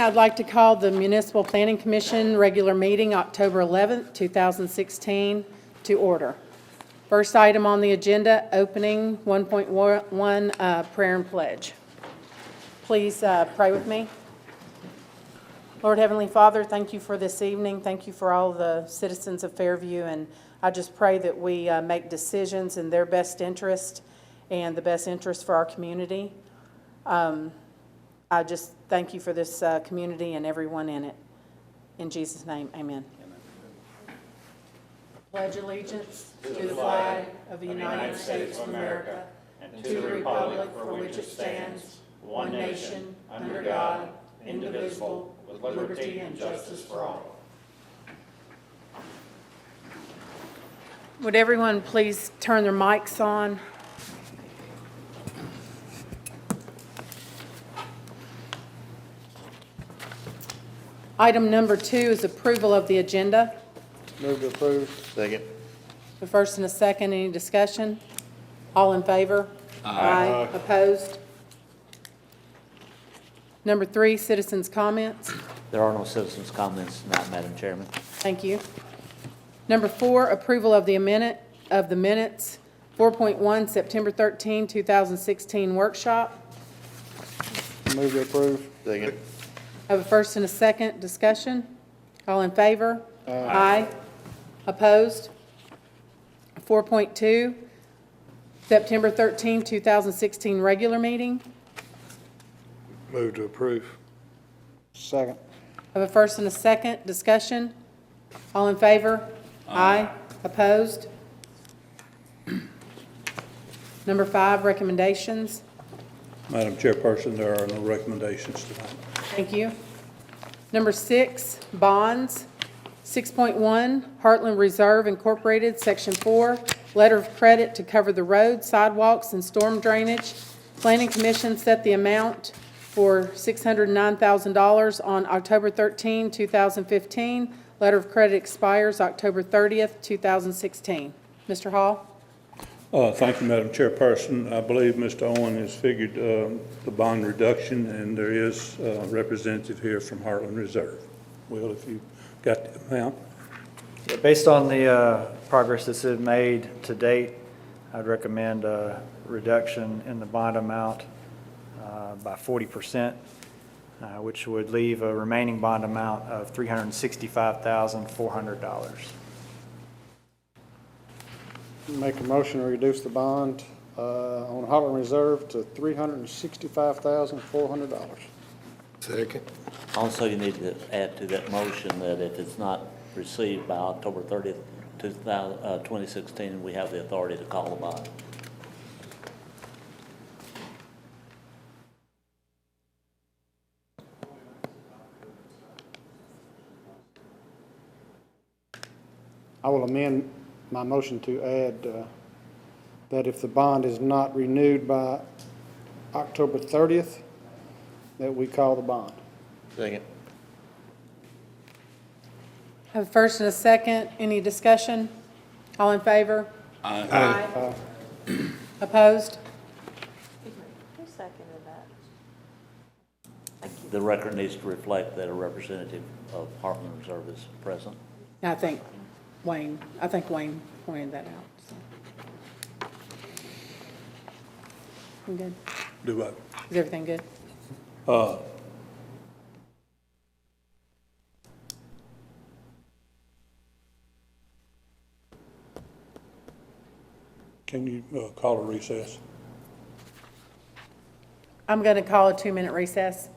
I'd like to call the Municipal Planning Commission regular meeting October 11th, 2016 to order. First item on the agenda, opening 1.1 prayer and pledge. Please pray with me. Lord Heavenly Father, thank you for this evening. Thank you for all the citizens of Fairview, and I just pray that we make decisions in their best interest and the best interest for our community. I just thank you for this community and everyone in it. In Jesus' name, amen. Pledge allegiance to the flag of the United States of America and to the republic for which it stands, one nation, under God, indivisible, with liberty and justice for all. Would everyone please turn their mics on? Item number 2 is approval of the agenda. Move to approve. Second. The first and a second, any discussion? All in favor? Aye. Opposed? Number 3, citizens' comments. There are no citizens' comments tonight, Madam Chairman. Thank you. Number 4, approval of the minutes. 4.1, September 13, 2016 workshop. Move to approve. Second. I have a first and a second, discussion. All in favor? Aye. Opposed? 4.2, September 13, 2016 regular meeting. Move to approve. Second. I have a first and a second, discussion. All in favor? Aye. Opposed? Number 5, recommendations. Madam Chairperson, there are no recommendations tonight. Thank you. Number 6, bonds. 6.1, Heartland Reserve Incorporated, Section 4, letter of credit to cover the road, sidewalks, and storm drainage. Planning Commission set the amount for $609,000 on October 13, 2015. Letter of credit expires October 30th, 2016. Mr. Hall? Thank you, Madam Chairperson. I believe Mr. Owen has figured the bond reduction, and there is a representative here from Heartland Reserve. Will, if you got the amount. Yeah, based on the progress that's been made to date, I'd recommend a reduction in the bond amount by 40%, which would leave a remaining bond amount of $365,400. Make a motion to reduce the bond on Heartland Reserve to $365,400. Second. Also, you need to add to that motion that if it's not received by October 30th, 2016, we have the authority to call a bond. I will amend my motion to add that if the bond is not renewed by October 30th, that we call the bond. Second. I have a first and a second. Any discussion? All in favor? Aye. Opposed? Who seconded that? Thank you. The record needs to reflect that a representative of Heartland Reserve is present. I think Wayne pointed that out. So. We good? Do what? Is everything good? Can you call a recess? I'm going to call a 2-minute recess.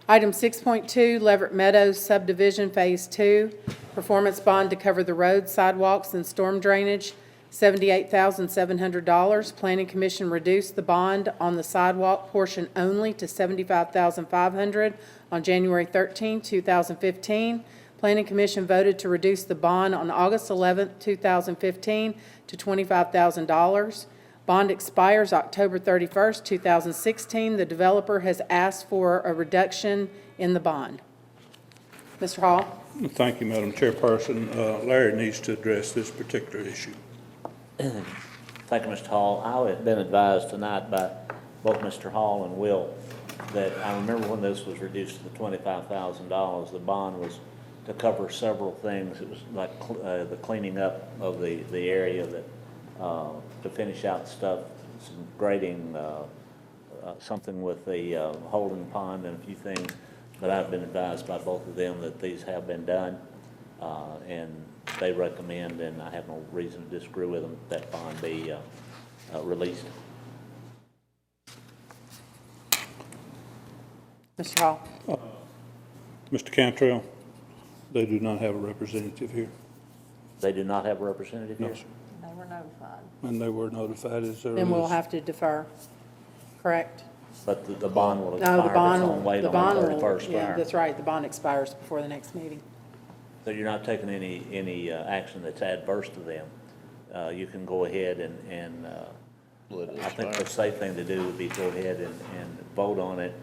Item 6.2, Leverett Meadows subdivision Phase 2, performance bond to cover the roads, sidewalks, and storm drainage, $78,700. Planning Commission reduced the bond on the sidewalk portion only to $75,500 on January 13, 2015. Planning Commission voted to reduce the bond on August 11, 2015 to $25,000. Bond expires October 31, 2016. The developer has asked for a reduction in the bond. Mr. Hall? Thank you, Madam Chairperson. Larry needs to address this particular issue. Thank you, Mr. Hall. I have been advised tonight by both Mr. Hall and Will that I remember when this was reduced to the $25,000, the bond was to cover several things. It was like the cleaning up of the area that, to finish out stuff, some grading, something with the holding pond and a few things. But I've been advised by both of them that these have been done, and they recommend, and I have no reason to disagree with them, that bond be released. Mr. Hall? Mr. Cantrell, they do not have a representative here. They do not have a representative No, here? sir. They were notified. And they were notified as early Then we'll as- have to defer, correct? But the bond will No, expire. the bond It's will, on wait the on bond the will, 31st yeah, expire. that's right, the bond expires before the next meeting. So you're not taking any action that's adverse to them. You can go ahead and I think the safe thing to do would be go ahead and vote on it,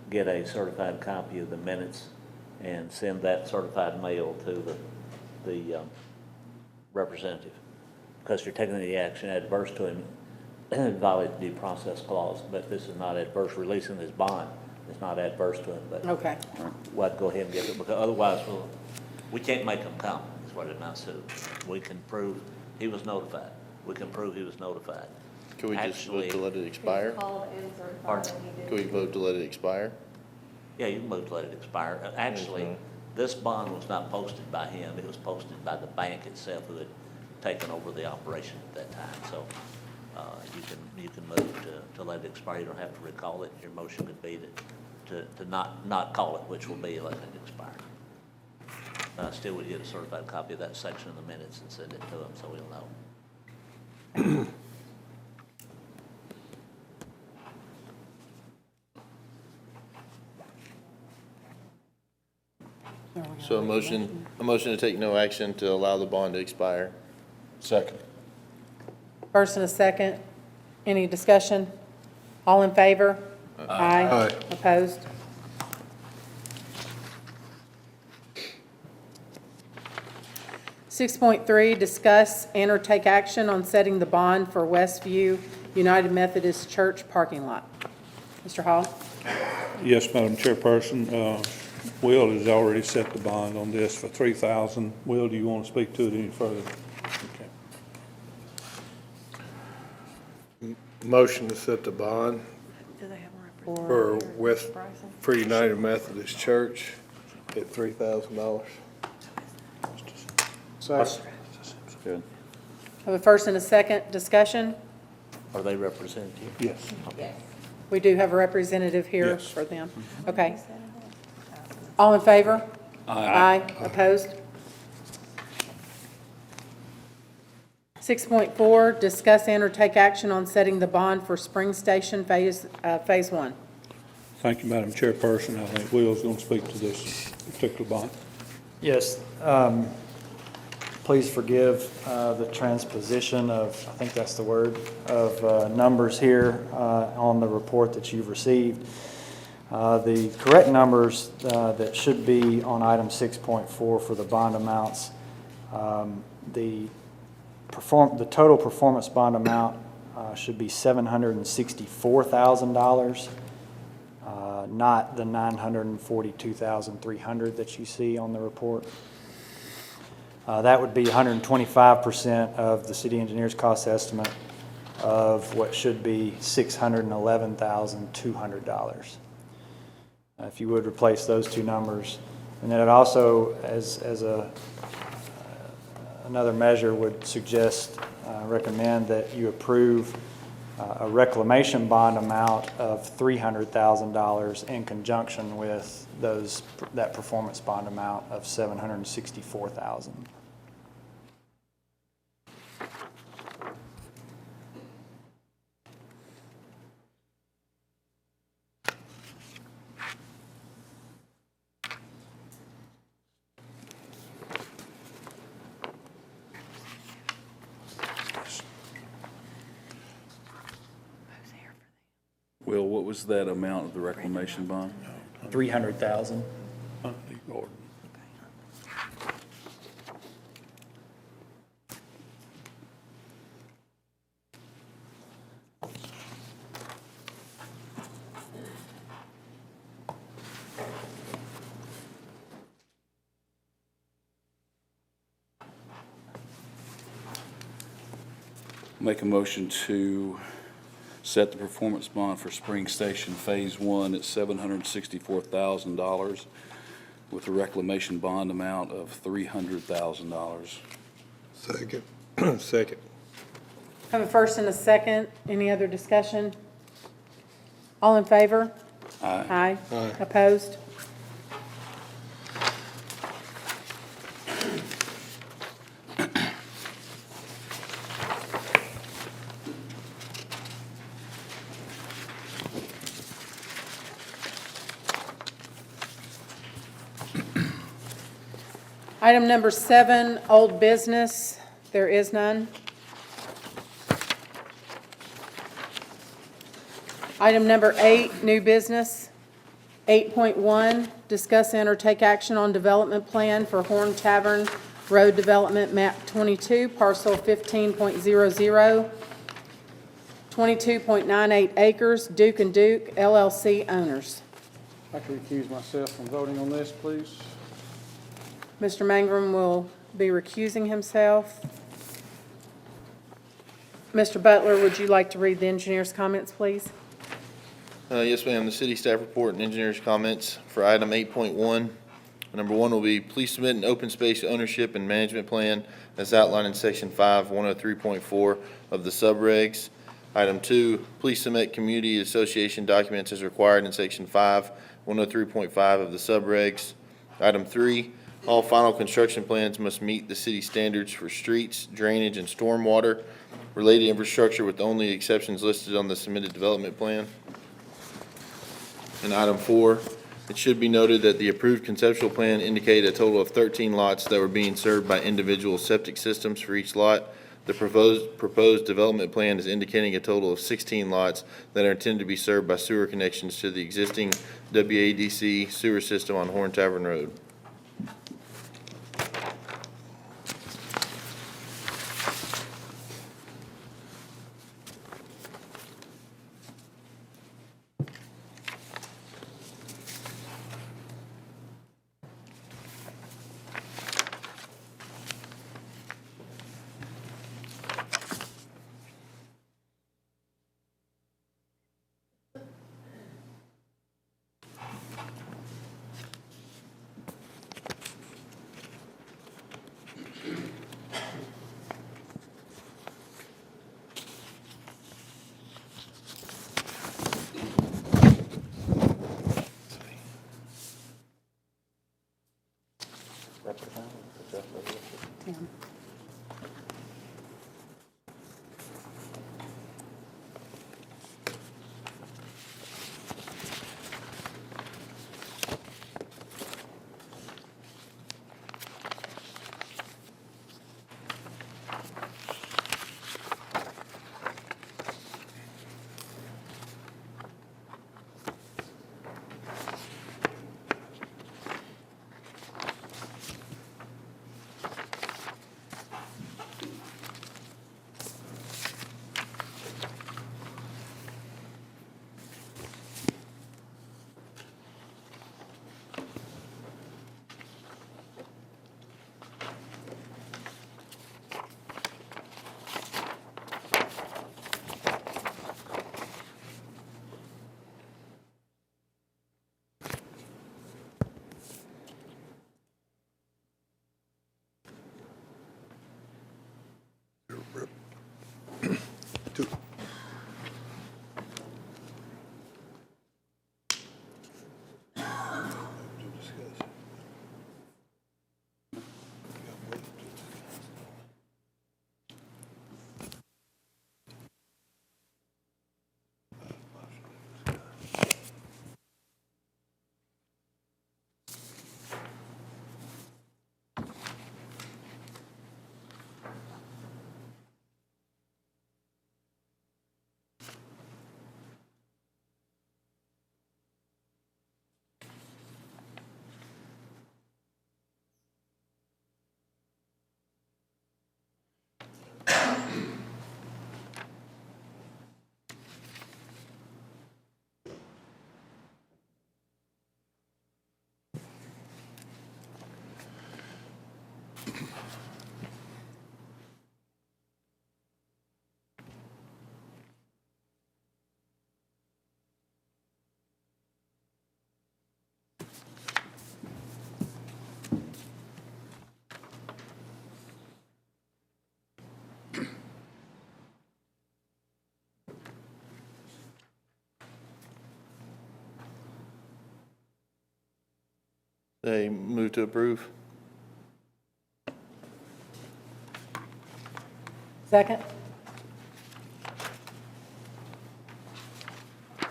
get a certified copy of the minutes, and send that certified mail to the representative. Because you're taking any action adverse to him, it violates the due process clause, but this is not adverse. Releasing this bond is not adverse to him, but Okay, we'll have to go ahead and get it, because otherwise we can't make them come, is what it amounts to. We can prove he was notified. We can prove he was notified. Can we just vote to let it expire? Called and certified Pardon? that he did. Can we vote to let it expire? Yeah, you can move to let it expire. Actually, Mhm. this bond was not posted by him. It was posted by the bank itself who had taken over the operation at that time. So you can move to let it expire. You don't have to recall it. Your motion could be to not call it, which will be let it expire. Still would get a certified copy of that section of the minutes and send it to him so he'll know. So a motion to take no action to allow the bond to expire. Second. first and a second, any discussion? All in favor? Aye. Aye. Opposed? Six point three, discuss and or take action on setting the bond for Westview United Methodist Church parking lot. Mr. Hall? Yes, Madam Chairperson. Will has already set the bond on this for $3,000. Will, do you want to speak to it any further? Okay. Motion to set the bond Do they have a for representative? West Bryson? Free United Methodist Church at $3,000. Second. Have a first and a second, discussion? Are they represented here? Yes. We do have a representative here Yes. for them. Okay. All in favor? Aye. Opposed? 6.4, discuss and or take action on setting the bond for Spring Station Phase 1. Thank you, Madam Chairperson. I think Will's going to speak to this particular bond. Yes, please forgive the transposition of, I think that's the word, of numbers here on the report that you've received. The correct numbers that should be on item 6.4 for the bond amounts, the total performance bond amount should be $764,000, not the $942,300 that you see on the report. That would be 125% of the city engineer's cost estimate of what should be $611,200. If you would replace those two numbers. And then it also, as another measure, would suggest, recommend that you approve a reclamation bond amount of $300,000 in conjunction with that performance bond amount of $764,000. Will, what was that amount of the reclamation bond? 300,000. Underneath Gordon. Make a motion to set the performance bond for Spring Station Phase 1 at $764,000 with a reclamation bond amount of $300,000. Second. Second. Have a first and a second. Any other discussion? All in favor? Aye. Aye. Opposed? Item number 7, old business. There is none. Item number 8, new business. 8.1, discuss and or take action on development plan for Horn Tavern Road Development, map 22, parcel 15.00, 22.98 acres, Duke and Duke LLC owners. I can recuse myself from voting on this, please. Mr. Mangrum will be recusing himself. Mr. Butler, would you like to read the engineer's comments, please? Yes, ma'am. The city staff report and engineers' comments for item 8.1. Number 1 will be, please submit an open space ownership and management plan as outlined in section 5, 103.4 of the subregs. Item 2, please submit community association documents as required in section 5, 103.5 of the subregs. Item 3, all final construction plans must meet the city standards for streets, drainage, and stormwater related infrastructure with only exceptions listed on the submitted development plan. And item 4, it should be noted that the approved conceptual plan indicated a total of 13 lots that were being served by individual septic systems for each lot. The proposed development plan is indicating a total of 16 lots that are intended to be served by sewer connections to the existing WADC sewer system on Horn Tavern Road. Say, move to approve. Second? I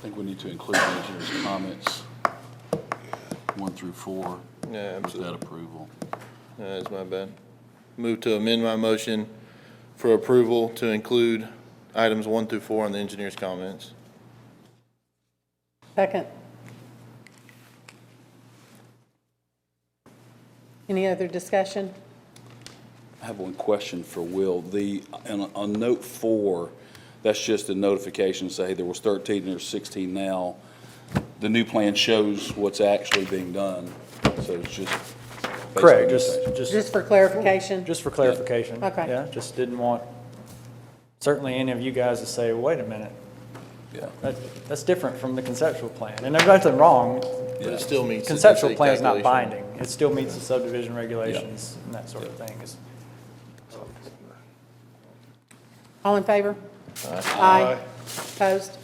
think we need to include the engineer's comments, 1 through 4, Yeah, with that absolutely. approval. That's my bad. Move to amend my motion for approval to include items 1 through 4 on the engineer's comments. Second. Any other discussion? I have one question for Will. On note 4, that's just a notification, say there was 13 and there's 16 now. The new plan shows what's actually being done, so it's just. Correct, basically- Just for clarification? Just for clarification. Okay. Yeah, just didn't want, certainly any of you guys to say, wait a minute, Yeah, that's different from the conceptual plan. And there's nothing wrong. But it still meets the Conceptual density plan is not calculation. binding. It still meets the subdivision regulations and that sort of thing. All in favor? Aye. Opposed?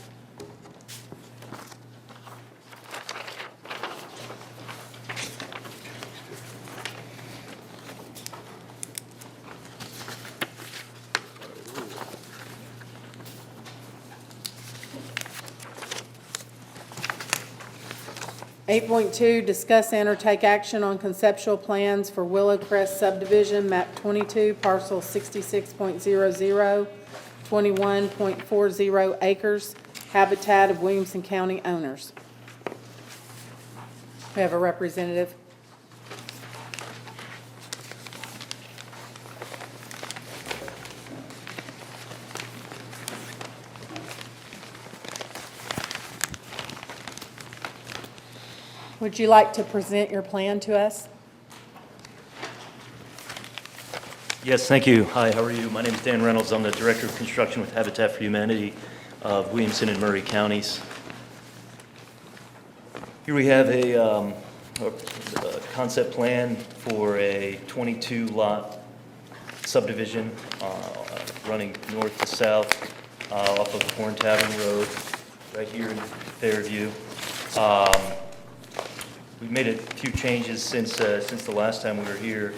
Eight point two, discuss and or take action on conceptual plans for Willow Crest subdivision, map 22, parcel 66.00, 21.40 acres, habitat of Williamson County owners. We have a representative. Would you like to present your plan to us? Yes, thank you. Hi, how are you? My name is Dan Reynolds. I'm the Director of Construction with Habitat for Humanity of Williamson and Murray counties. Here we have a concept plan for a 22-lot subdivision running north to south off of Horn Tavern Road, right here in Fairview. We've made a few changes since the last time we were here,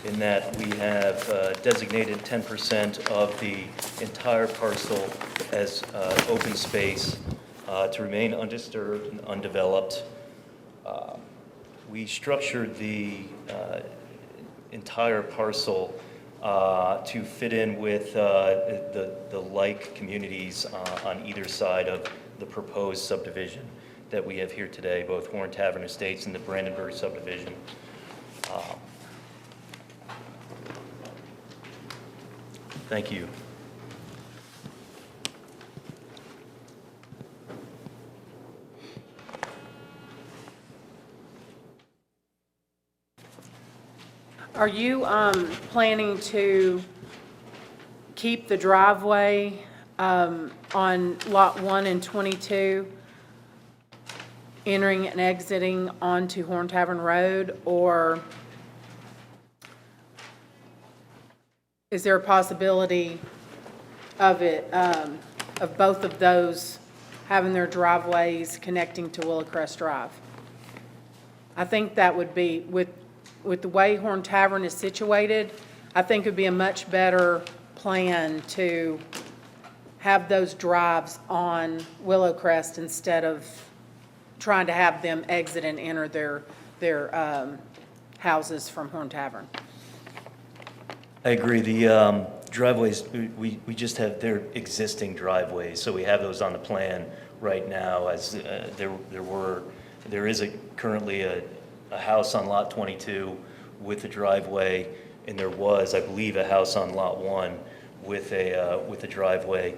in that we have designated 10% of the entire parcel as open space to remain undisturbed and undeveloped. We structured the entire parcel to fit in with the like communities on either side of the proposed subdivision that we have here today, both Horn Tavern Estates and the Brandenburg subdivision. Thank you. Are you planning to keep the driveway on Lot 1 and 22, entering and exiting onto Horn Tavern Road, or is there a possibility of it, of both of those having their driveways connecting to Willow Crest Drive? I think that would be, with the way Horn Tavern is situated, I think it would be a much better plan to have those drives on Willow Crest instead of trying to have them exit and enter their houses from Horn Tavern. I agree. The driveways, we just have their existing driveways, so we have those on the plan right now. As there is currently a house on Lot 22 with a driveway, and there was, I believe, a house on Lot 1 with a driveway.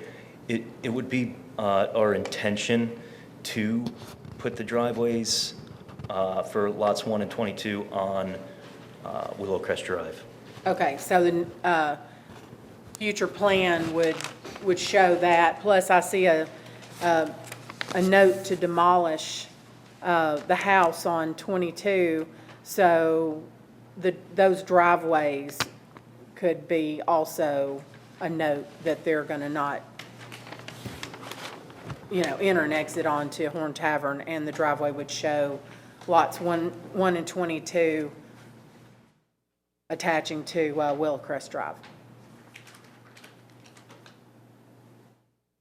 It would be our intention to put the driveways for lots 1 and 22 on Willow Crest Drive. Okay, so the future plan would show that. Plus, I see a note to demolish the house on 22, so those driveways could be also a note that they're going to not enter and exit onto Horn Tavern, and the driveway would show lots 1 and 22 attaching to Willowcrest Drive.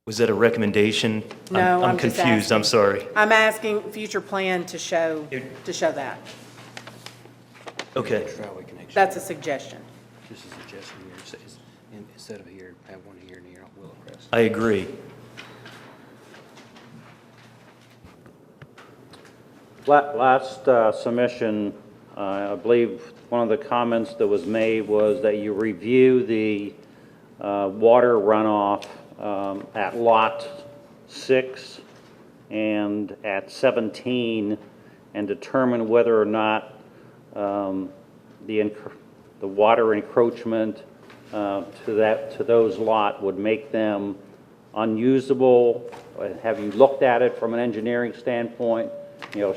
Was that a recommendation? No, I'm I'm just confused, I'm asking. sorry. I'm asking future plan to show that. Okay. Driveway connection. That's a suggestion. Just a suggestion here, instead of here, have one here and here on Willowcrest. I agree. Last submission, I believe one of the comments that was made was that you review the water runoff at Lot 6 and at 17 and determine whether or not the water encroachment to those lot would make them unusable. Have you looked at it from an engineering standpoint?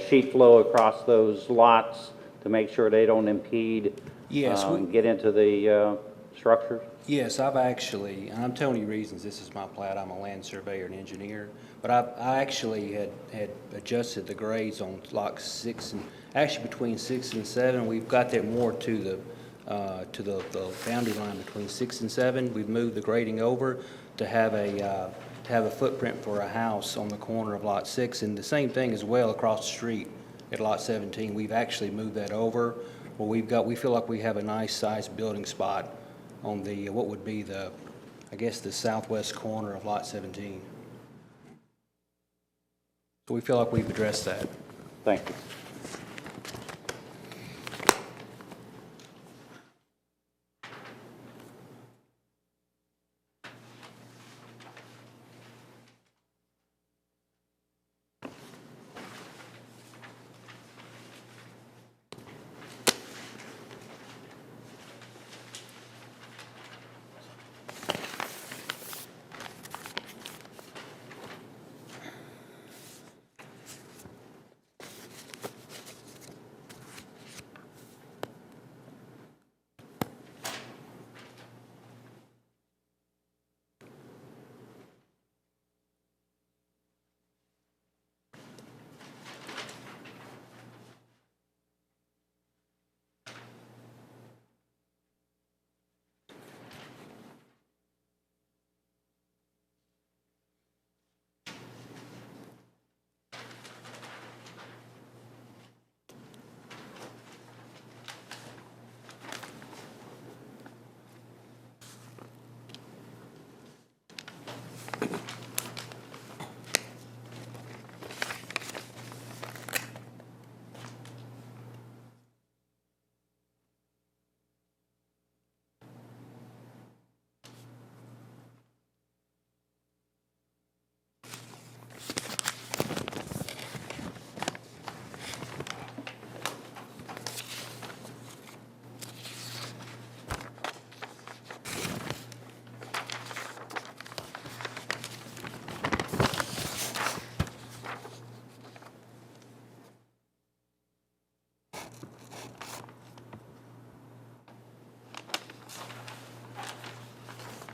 Sheet flow across those lots to make sure they don't impede, Yes, get into the structures? Yes, I've actually, and I'm telling you reasons, this is my plat, I'm a land surveyor and engineer, but I actually had adjusted the grades on Lot 6 and, actually between 6 and 7, we've got that more to the boundary line between 6 and 7. We've moved the grading over to have a footprint for a house on the corner of Lot 6, and the same thing as well across the street at Lot 17. We've actually moved that over, where we feel like we have a nice sized building spot on the, what would be the, I guess, the southwest corner of Lot 17. So we feel like we've addressed that. Thank you.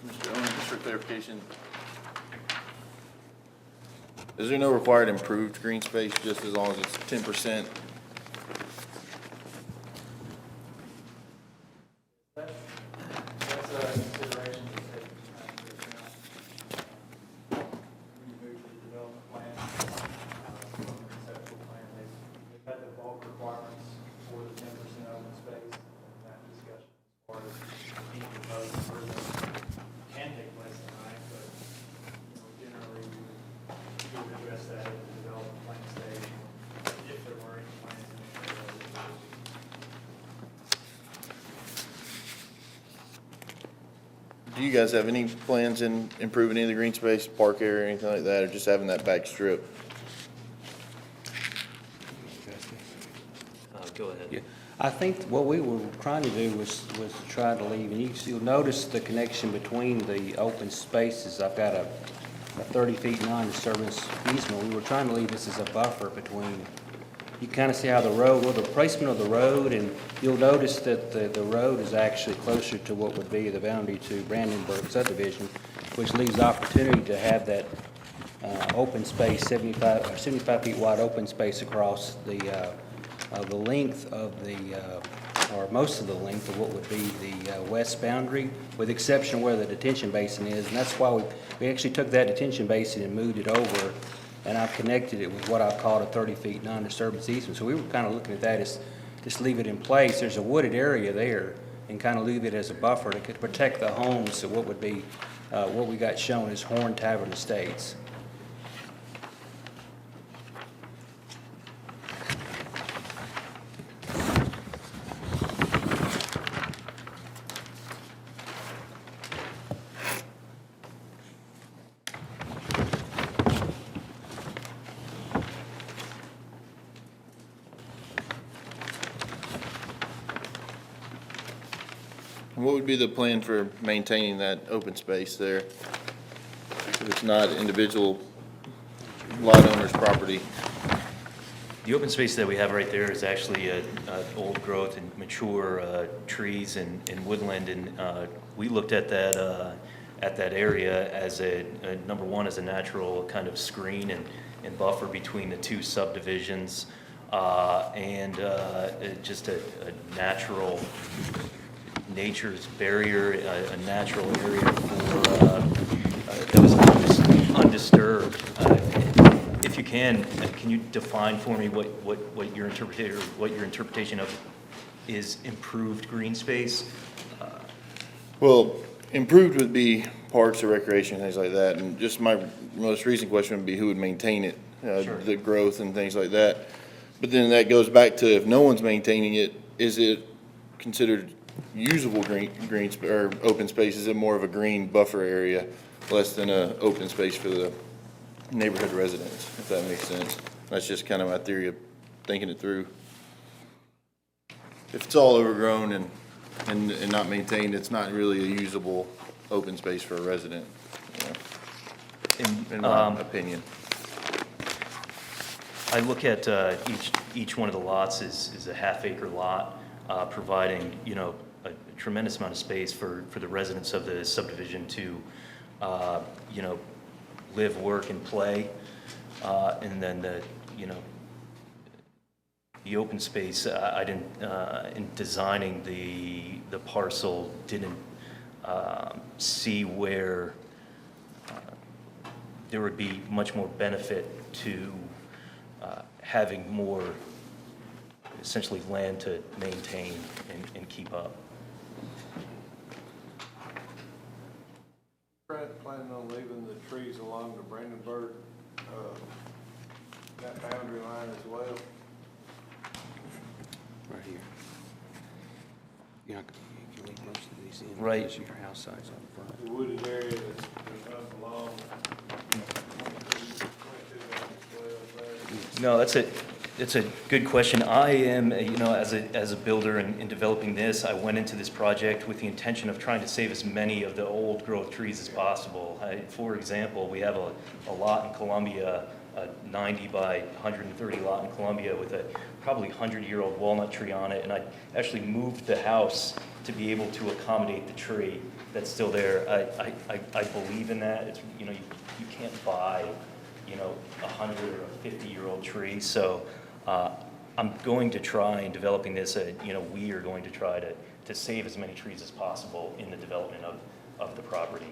Mr. Owen, just for clarification, is there no required improved green space, just as long as it's 10%? Do you guys have any plans in improving any of the green space, park area, or anything like that, or just having that back strip? Go ahead. Yeah, I think what we were trying to do was to try to leave, and you'll notice the connection between the open spaces. I've got a 30 feet non-disturbance easement. We were trying to leave this as a buffer between, you kind of see how the road, or the placement of the road, and you'll notice that the road is actually closer to what would be the boundary to Brandenburg subdivision, which leaves opportunity to have that open space, 75 feet wide open space across the length of or most of the length of what would be the west boundary, with the exception of where the detention basin is. And that's why we actually took that detention basin and moved it over, and I've connected it with what I've called a 30 feet non-disturbance easement. So we were kind of looking at that as just leave it in place. There's a wooded area there, and kind of leave it as a buffer to protect the homes. So what would be, what we got shown as Horn Tavern Estates. And what would be the plan for maintaining that open space there? If it's not individual lot owner's property? The open space that we have right there is actually old growth and mature trees and woodland, and we looked at that area as number one, as a natural kind of screen and buffer between the two subdivisions, and just a nature's barrier, a natural area that was undisturbed. If you can you define for me what your interpretation of is improved green space? Well, improved would be parks or recreation, things like that, and just my most recent question would be who would maintain it, Sure. the growth and things like that. But then that goes back to, if no one's maintaining it, is it considered usable or open space? Is it more of a green buffer area, less than a open space for the neighborhood residents, if that makes sense? That's just kind of my theory of thinking it through. If it's all overgrown and not maintained, it's not really a usable open space for a resident, in my opinion. I look at each one of the lots is a half-acre lot, providing, a tremendous amount of space for the residents of the subdivision to, live, work, and play. And then the open space, I didn't, in designing the parcel, didn't see where there would be much more benefit to having more, essentially, land to maintain and keep up. Planning on leaving the trees along the Brandenburg, that boundary line as well? Right here. You can leave most of these in. Right. Because your house size on front. The wooded area that's up along. No, it's a good question. I am, as a builder in developing this, I went into this project with the intention of trying to save as many of the old growth trees as possible. For example, we have a lot in Columbia, a 90 by 130 lot in Columbia with a probably 100-year-old walnut tree on it, and I actually moved the house to be able to accommodate the tree that's still there. I believe in that. It's, you can't buy, a 100 or a 50-year-old tree. So I'm going to try, in developing this, we are going to try to save as many trees as possible in the development of the property.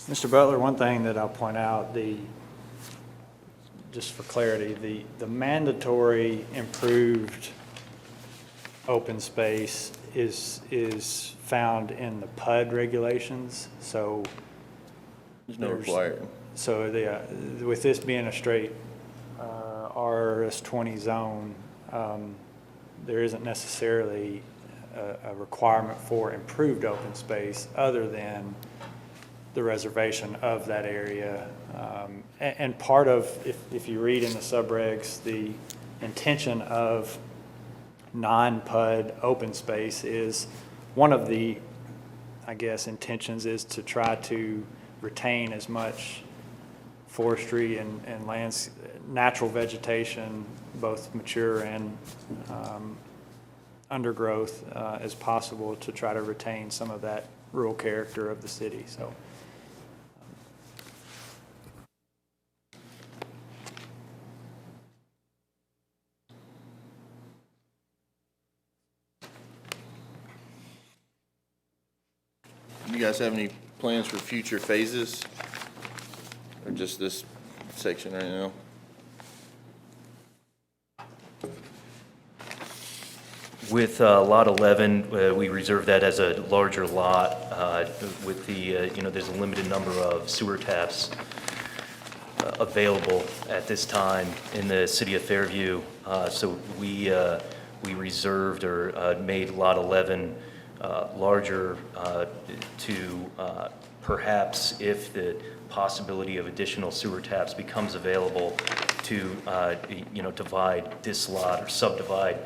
Mr. Butler, one thing that I'll point out, just for clarity, the mandatory improved open space is found in the PUD regulations, so. There's no requirement. So with this being a straight RS 20 zone, there isn't necessarily a requirement for improved open space other than the reservation of that area. And part of, if you read in the subregs, the intention of non-PUD open space is, one of the, I guess, intentions is to try to retain as much forestry and natural vegetation, both mature and undergrowth, as possible, to try to retain some of that rural character of the city, so. You guys have any plans for future phases? Or just this section right now? With Lot 11, we reserve that as a larger lot with the, there's a limited number of sewer taps available at this time in the city of Fairview. So we reserved or made Lot 11 larger to perhaps, if the possibility of additional sewer taps becomes available, to, divide this lot or subdivide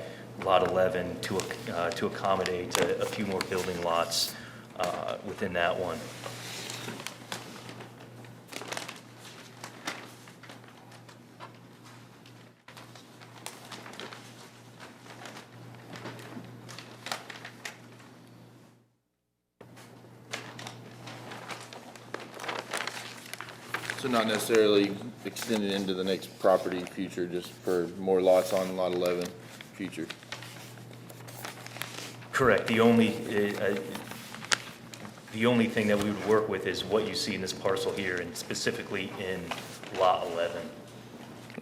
Lot 11 to accommodate a few more building lots within that one. So not necessarily extended into the next property future, just for more lots on Lot 11 future. Correct. The only thing that we would work with is what you see in this parcel here, and specifically in Lot 11.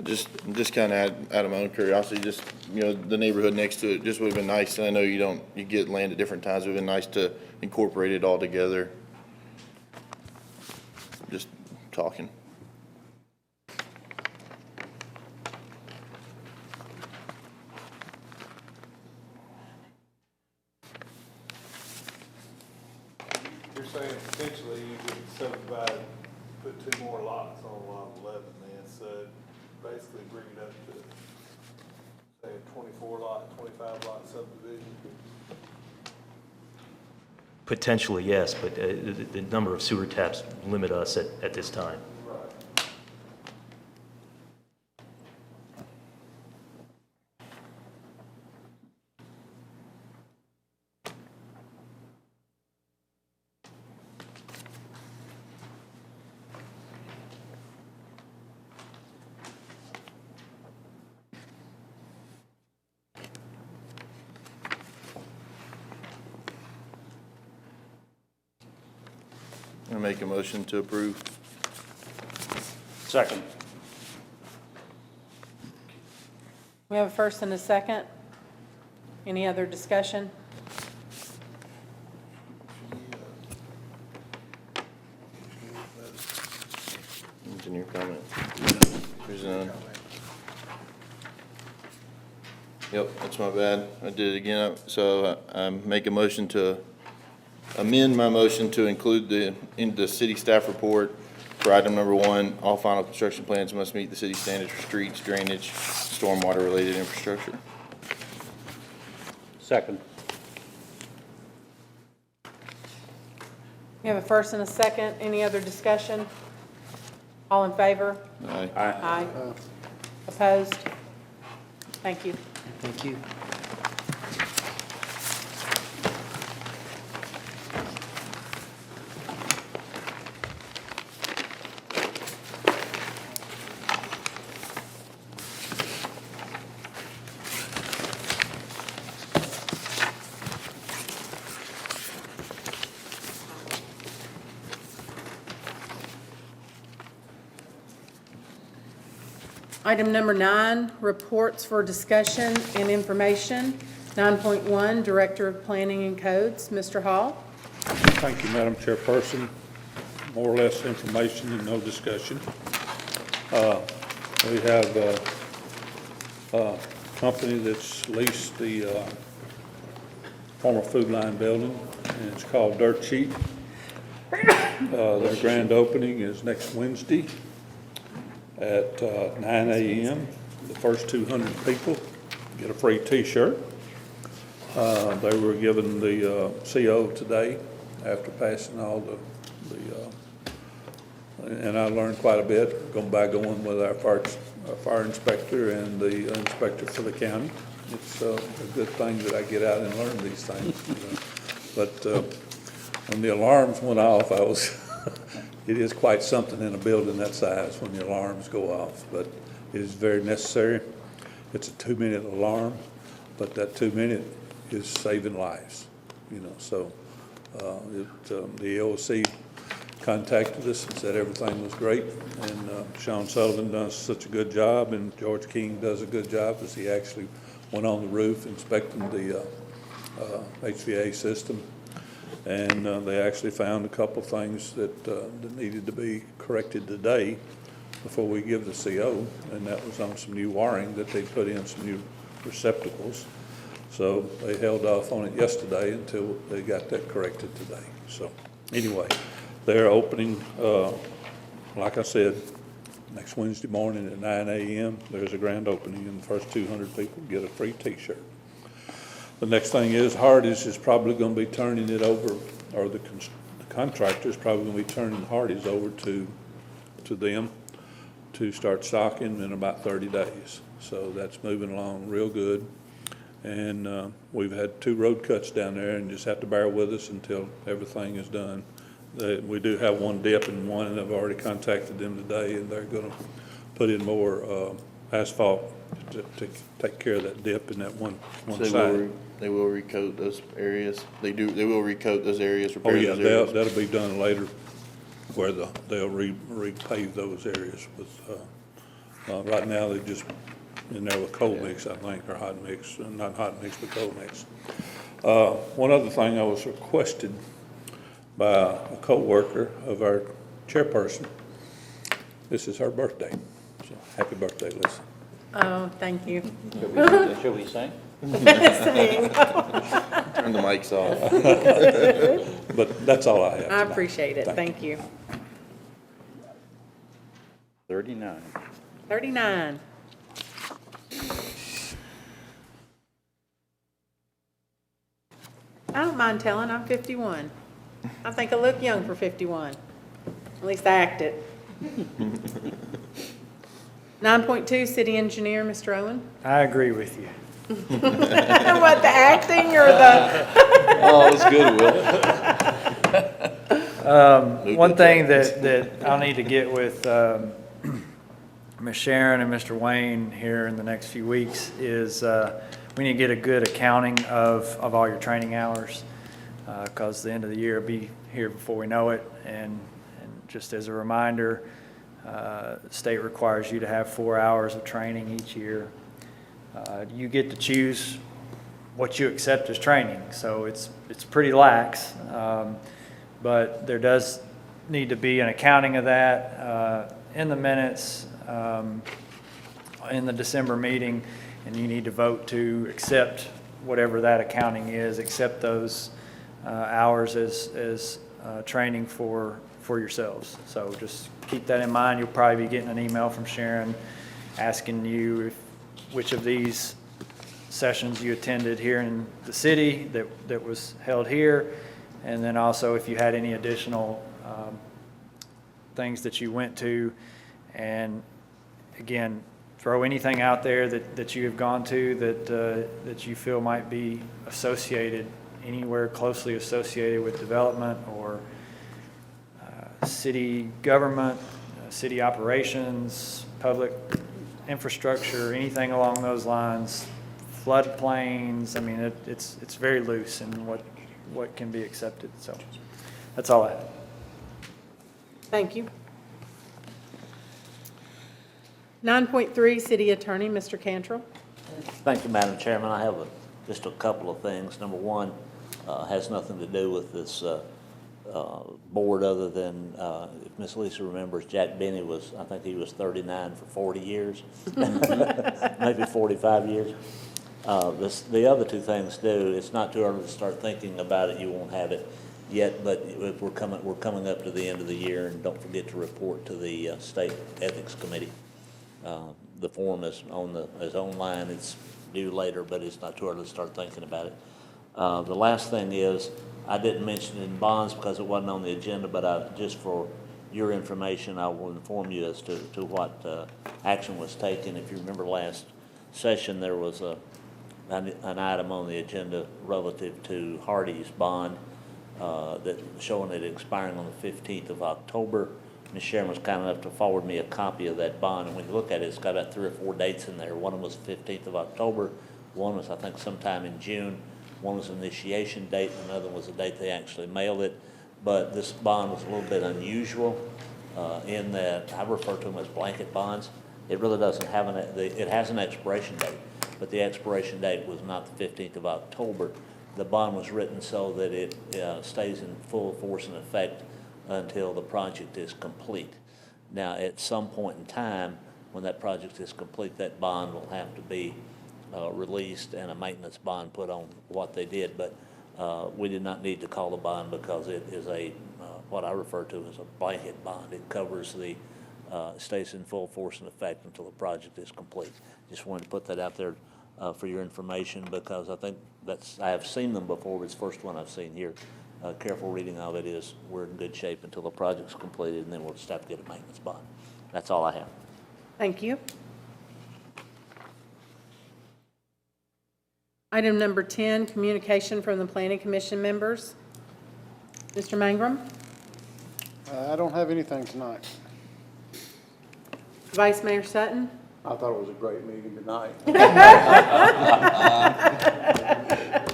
Just kind of out of my own curiosity, just, the neighborhood next to it, just would have been nice. I know you get land at different times. It would have been nice to incorporate it all together. Just talking. You're saying potentially you could subdivide, put 2 more lots on lot 11 then, so basically bring it up to, say, a 24 lot, 25 lot subdivision? Potentially, yes, but the number of sewer taps limit us at this time. Right. I make a motion to approve. Second. We have a first and a second. Any other discussion? Engineer comment. There's none. Yep, that's my bad. I did it again. So I make a motion to amend my motion to include in the city staff report for item number 1, all final construction plans must meet the city standards for streets, drainage, stormwater related infrastructure. Second. We have a first and a second. Any other discussion? All in favor? Aye. Aye. Opposed? Thank you. Thank you. Item number 9, reports for discussion and information. 9.1, Director of Planning and Codes, Mr. Hall. Thank you, Madam Chairperson. More or less information and no discussion. We have a company that's leased the former Food Line building, and it's called Dirt Cheap. Their grand opening is next Wednesday at 9 a.m. The first 200 people get a free T-shirt. They were given the CO today after passing all and I learned quite a bit going with our fire inspector and the inspector for the county. It's a good thing that I get out and learn these things. But when the alarms went off, it is quite something in a building that size when the alarms go off, but it is very necessary. It's a 2-minute alarm, but that 2 minute is saving lives, so the EOC contacted us and said everything was great, and Sean Sullivan does such a good job, and George King does a good job, as he actually went on the roof inspecting the HVA system, and they actually found a couple things that needed to be corrected today before we give the CO, and that was on some new wiring that they put in, some new receptacles. So they held off on it yesterday until they got that corrected today. So anyway, they're opening, like I said, next Wednesday morning at 9 a.m. There's a grand opening, and the first 200 people get a free T-shirt. The next thing is Hardee's is probably going to be turning it over, or the contractor is probably going to be turning Hardee's over to them to start stocking in about 30 days. So that's moving along real good. And we've had 2 road cuts down there, and just have to bear with us until everything is done. We do have one dip in one, and I've already contacted them today, and they're going to put in more asphalt to take care of that dip in that one side. They will recoat those areas. They will recoat those areas, Oh, repair yeah, those areas. that'll be done later, where they'll repave those areas with, right now, they're just in there with coal mix, I think, or hot mix, not hot mix, but coal mix. One other thing, I was requested by a co-worker of our chairperson. This is her birthday, so happy birthday, Lisa. Oh, thank you. Should we sing? Turn the mics off. But that's all I have I tonight. appreciate it. Thank you. 39. 39. I don't mind telling, I'm 51. I think I look young for 51. At least I act it. 9.2, City Engineer, Mr. Owen. I agree with you. What, the acting or the? Oh, that's good, Will. One thing that I'll need to get with Ms. Sharon and Mr. Wayne here in the next few weeks is we need to get a good accounting of all your training hours, because the end of the year will be here before we know it. And just as a reminder, the state requires you to have 4 hours of training each year. You get to choose what you accept as training, so it's pretty lax, but there does need to be an accounting of that in the minutes in the December meeting, and you need to vote to accept whatever that accounting is, accept those hours as training for yourselves. So just keep that in mind. You'll probably be getting an email from Sharon asking you which of these sessions you attended here in the city that was held here, and then also if you had any additional things that you went to. And again, throw anything out there that you have gone to that you feel might be associated, anywhere closely associated with development or city government, city operations, public infrastructure, anything along those lines, floodplains. I mean, it's very loose in what can be accepted. So that's all I have. Thank you. 9.3, City Attorney, Mr. Cantrell. Thank you, Madam Chairman. I have just a couple of things. Number one, has nothing to do with this board other than, if Miss Lisa remembers, Jack Benny was, I think he was 39 for 40 years, maybe 45 years. The other two things do, it's not too early to start thinking about it. You won't have it yet, but if we're coming up to the end of the year, and don't forget to report to the State Ethics Committee. The form is online. It's due later, but it's not too early to start thinking about it. The last thing is, I didn't mention it in bonds because it wasn't on the agenda, but just for your information, I will inform you as to what action was taken. If you remember last session, there was an item on the agenda relative to Hardy's bond that showing it expiring on the 15th of October. Ms. Sharon was kind enough to forward me a copy of that bond, and when you look at it, it's got about 3 or 4 dates in there. One of them was the 15th of October, one was, I think, sometime in June, one was an initiation date, and another was the date they actually mailed it. But this bond was a little bit unusual in that I refer to them as blanket bonds. It really doesn't have it has an expiration date, but the expiration date was not the 15th of October. The bond was written so that it stays in full force and effect until the project is complete. Now, at some point in time, when that project is complete, that bond will have to be released and a maintenance bond put on what they did. But we did not need to call the bond because it is what I refer to as a blanket bond. It covers stays in full force and effect until the project is complete. Just wanted to put that out there for your information, because I think I have seen them before, but it's the first one I've seen here. Careful reading of it is we're in good shape until the project's completed, and then we'll just have to get a maintenance bond. That's all I have. Thank you. Item number 10, communication from the Planning Commission members. Mr. Mangrum? I don't have anything tonight. Vice Mayor Sutton? I thought it was a great meeting tonight.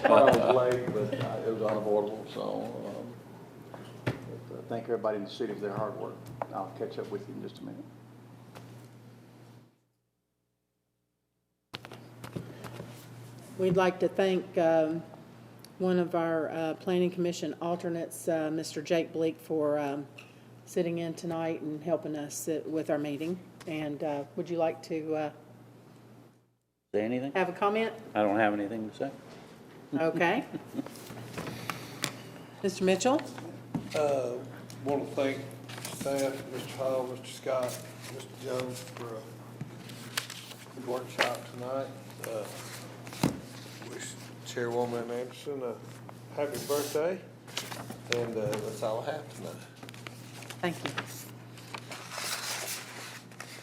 I was late, but it was unavoidable, so thank everybody in the city for their hard work. I'll catch up with you in just a minute. We'd like to thank one of our Planning Commission alternates, Mr. Jake Bleak, for sitting in tonight and helping us with our meeting. And would you like to Say anything? have a comment? I don't have anything to say. Okay. Mr. Mitchell? Want to thank staff, Mr. Hall, Mr. Scott, Mr. Jones for a good workshop tonight. Wish Chairwoman Anderson a happy birthday, and that's all I have tonight. Thank you.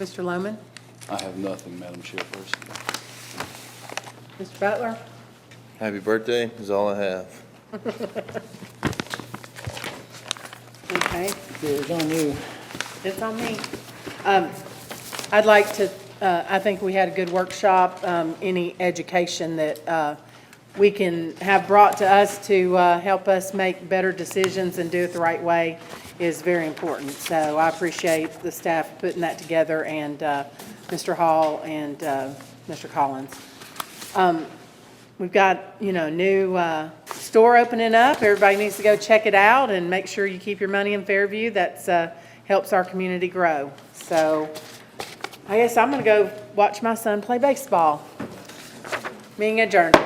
Mr. Lohman? I have nothing, Madam Chairperson. Mr. Butler? Happy birthday is all I have. Okay. It's on you. It's on me. I'd like to, I think we had a good workshop. Any education that we can have brought to us to help us make better decisions and do it the right way is very important. So I appreciate the staff putting that together, and Mr. Hall and Mr. Collins. We've got, new store opening up. Everybody needs to go check it out and make sure you keep your money in Fairview. That helps our community grow. So I guess I'm going to go watch my son play baseball. Meeting adjourned.